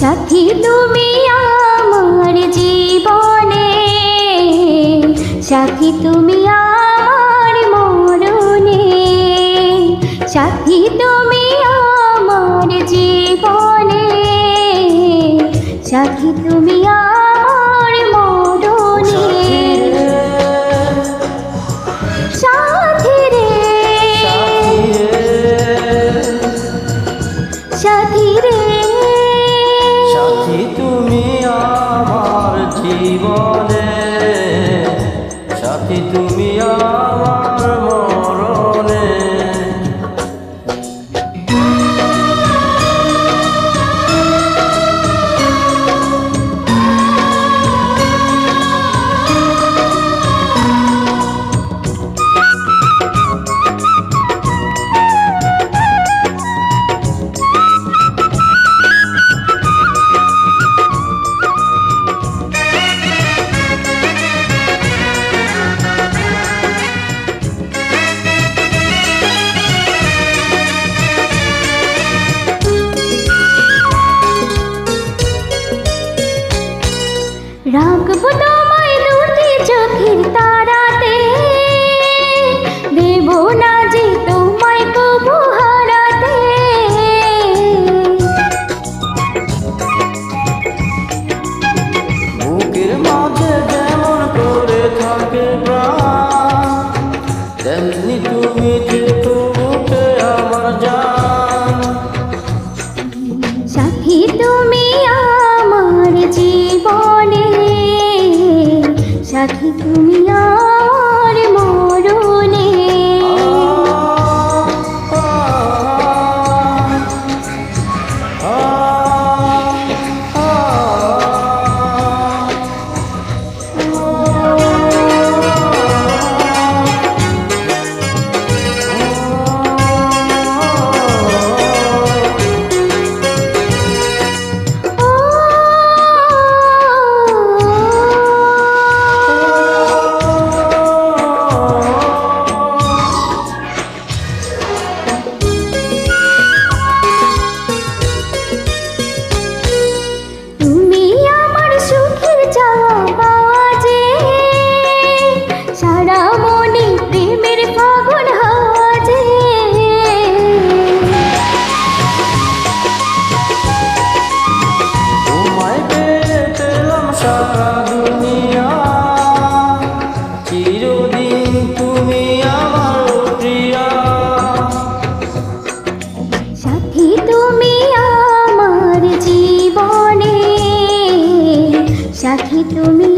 সাথী তুমি আমার জীবনে, সাথী তুমি আমার মরণে, সাথী তুমি আমার জীবনে, সাথী তুমি আমার মরণে। সাথী রে সাথী রে সাথী তুমি আমার জীবনে, সাথী তুমি আমার মরণে। রাখবো তোমায় দুটি চোখের তারাতে, দেব না যে তোমায় কবু হারাতে। বুকের মাঝে যেমন করে থাকে প্রাণ, তেমনি তুমি যেহেতু বুকে আমার জান। সাথী তুমি আমার জীবনে, সাথী তুমি আমার মরণে। সারা দুনিয়া চিরদিন তুমি আমার প্রিয়া। সাথী তুমি আমার জীবনে, সাথী তুমি